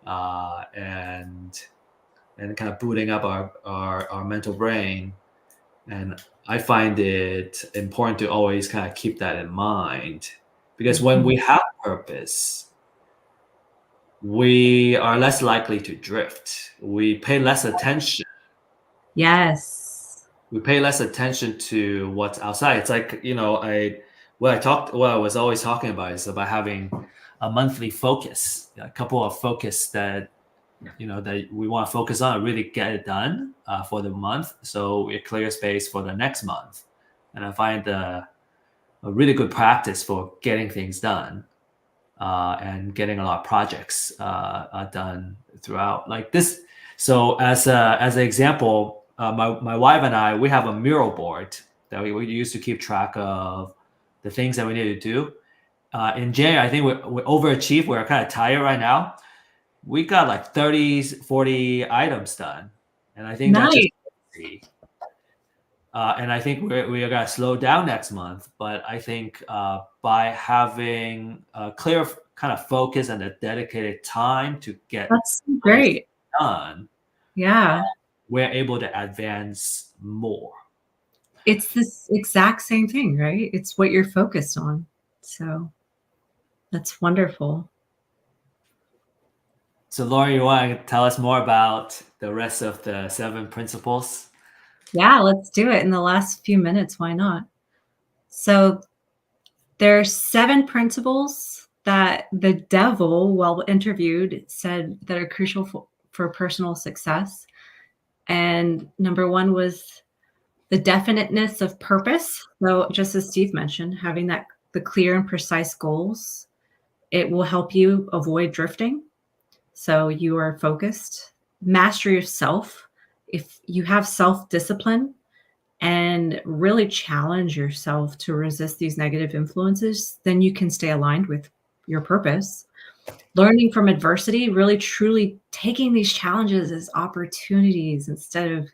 S2: and kind of booting up our mental brain. And I find it important to always kind of keep that in mind, because when we have purpose, we are less likely to drift. We pay less attention.
S1: Yes.
S2: We pay less attention to what's outside. It's like, what I was always talking about is about having a monthly focus, a couple of focus that that we want to focus on and really get it done for the month, so we clear space for the next month. And I find a really good practice for getting things done and getting a lot of projects done throughout like this. So as an example, my wife and I, we have a mural board that we use to keep track of the things that we need to do. In January, I think we overachieved. We're kind of tired right now. We got like 30, 40 items done. And I think that's just
S1: Nice.
S2: crazy. And I think we're going to slow down next month. But I think by having a clear kind of focus and a dedicated time to get
S1: That's
S2: those
S1: great.
S2: done,
S1: Yeah.
S2: we're able to advance more.
S1: It's this exact same thing, right? It's what you're focused on. So that's wonderful.
S2: So, Lauren, you want to tell us more about the rest of the 7 principles?
S1: Yeah, let's do it in the last few minutes. Why not? So there are 7 principles that the devil, while interviewed, said that are crucial for personal success. And number 1 was the definiteness of purpose. So just as Steve mentioned, having the clear and precise goals, it will help you avoid drifting. So you are focused. Mastery of self. If you have self-discipline and really challenge yourself to resist these negative influences, then you can stay aligned with your purpose. Learning from adversity, really truly taking these challenges as opportunities instead of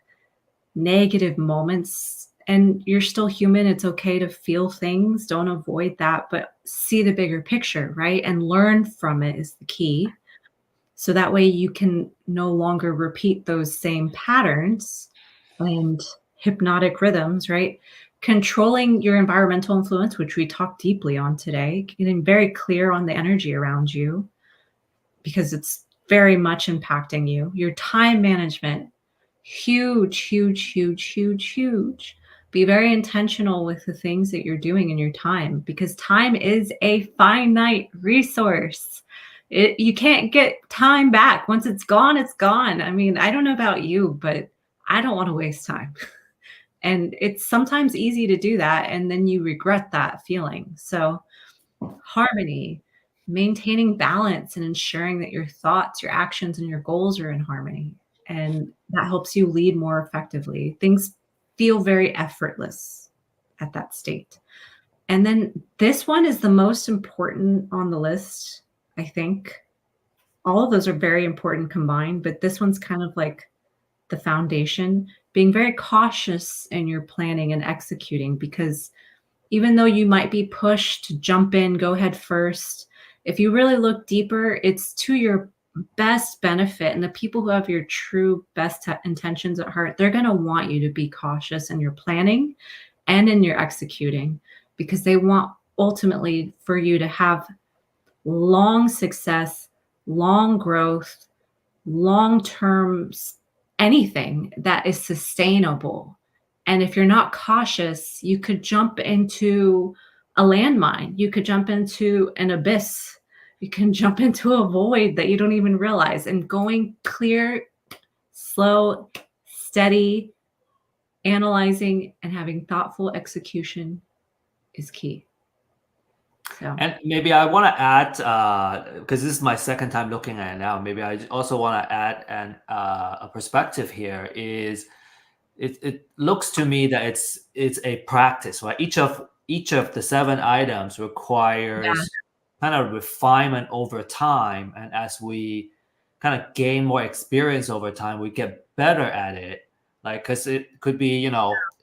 S1: negative moments. And you're still human. It's okay to feel things. Don't avoid that, but see the bigger picture, right? And learn from it is the key. So that way you can no longer repeat those same patterns and hypnotic rhythms, right? Controlling your environmental influence, which we talked deeply on today, getting very clear on the energy around you because it's very much impacting you. Your time management, huge, huge, huge, huge, huge. Be very intentional with the things that you're doing in your time because time is a finite resource. You can't get time back. Once it's gone, it's gone. I mean, I don't know about you, but I don't want to waste time. And it's sometimes easy to do that. And then you regret that feeling. So, harmony, maintaining balance, and ensuring that your thoughts, your actions, and your goals are in harmony. And that helps you lead more effectively. Things feel very effortless at that state. And then this one is the most important on the list, I think. All of those are very important combined, but this one's kind of like the foundation, being very cautious in your planning and executing, because even though you might be pushed to jump in, go head first, if you really look deeper, it's to your best benefit. And the people who have your true best intentions at heart, they're going to want you to be cautious in your planning and in your executing, because they want ultimately for you to have long success, long growth, long term, anything that is sustainable. And if you're not cautious, you could jump into a landmine. You could jump into an abyss. You can jump into a void that you don't even realize. And going clear, slow, steady, analyzing, and having thoughtful execution is key. So.
S2: And maybe I want to add, because this is my second time looking at it now, maybe I also want to add a perspective here is it looks to me that it's a practice, right? Each of the 7 items requires kind of refinement over time. And as we kind of gain more experience over time, we get better at it. Like, because it could be,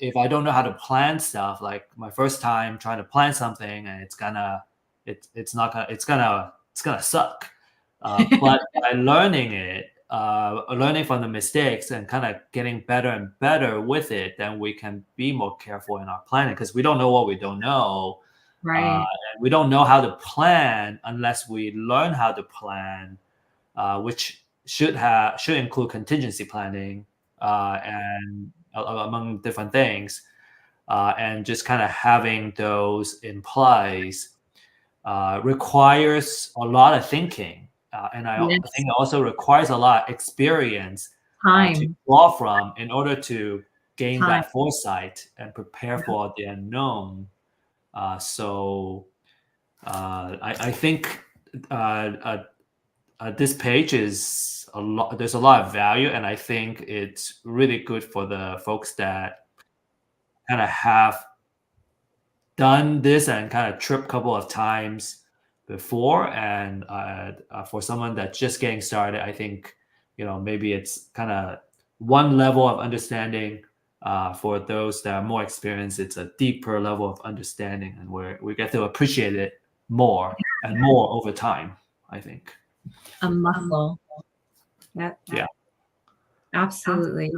S2: if I don't know how to plan stuff, like my first time trying to plan something, and it's gonna suck. But by learning it, learning from the mistakes and kind of getting better and better with it, then we can be more careful in our planning, because we don't know what we don't know.
S1: Right.
S2: And we don't know how to plan unless we learn how to plan, which should include contingency planning and among different things. and just kind of having those in place requires a lot of thinking, and I
S1: Yes.
S2: think it also requires a lot of experience to
S1: Time.
S2: draw from in order to gain
S1: Time.
S2: that foresight and prepare for the unknown. So I think this page is a lot. There's a lot of value, and I think it's really good for the folks that kind of have done this and kind of tripped a couple of times before. And for someone that's just getting started, I think maybe it's kind of one level of understanding. For those that are more experienced, it's a deeper level of understanding, and where we get to appreciate it more and more over time, I think.
S1: A muscle. Yep.
S2: Yeah.
S1: Absolutely.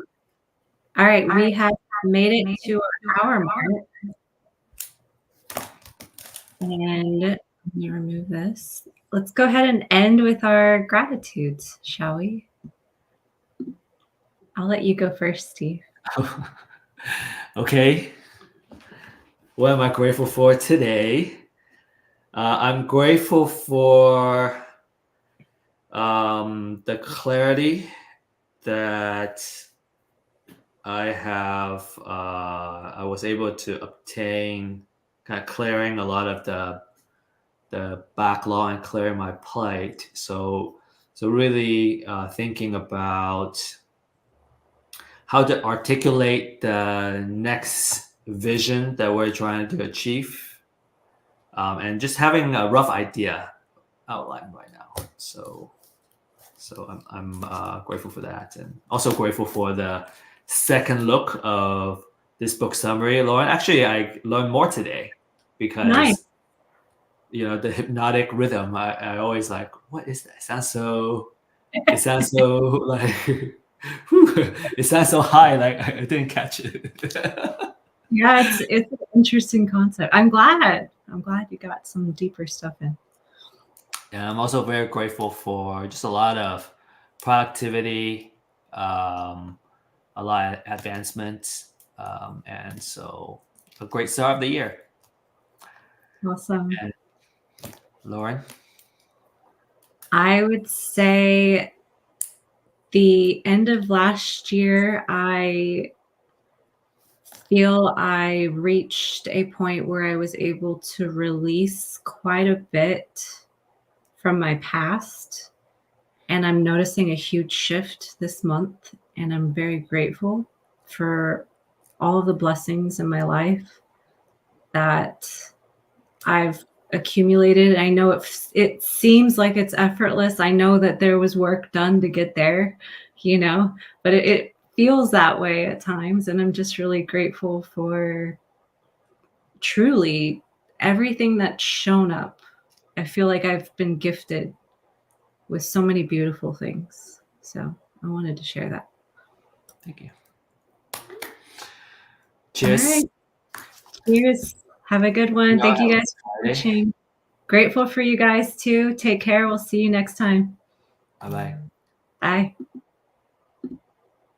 S1: All right, we have made it to our hour mark. And let me remove this. Let's go ahead and end with our gratitudes, shall we? I'll let you go first, Steve.
S2: Okay. What am I grateful for today? I'm grateful for the clarity that I have. I was able to obtain, kind of clearing a lot of the backlog and clearing my plate. So really thinking about how to articulate the next vision that we're trying to achieve, and just having a rough idea outlined right now. So I'm grateful for that, and also grateful for the second look of this book summary, Lauren. Actually, I learned more today because
S1: Nice.
S2: The hypnotic rhythm. I always like, what is that? It sounds so like it sounds so high, like I didn't catch it.
S1: Yeah, it's an interesting concept. I'm glad you got some deeper stuff in.
S2: And I'm also very grateful for just a lot of productivity, a lot of advancements, and so a great start of the year.
S1: Awesome.
S2: And Lauren?
S1: I would say the end of last year, I feel I reached a point where I was able to release quite a bit from my past. And I'm noticing a huge shift this month. And I'm very grateful for all of the blessings in my life that I've accumulated. I know it seems like it's effortless. I know that there was work done to get there, but it feels that way at times. And I'm just really grateful for truly everything that's shown up. I feel like I've been gifted with so many beautiful things. So I wanted to share that.
S2: Thank you. Cheers.
S1: All right. Cheers. Have a good one. Thank you guys for watching. Grateful for you guys too. Take care. We'll see you next time.
S2: Bye-bye.
S1: Bye.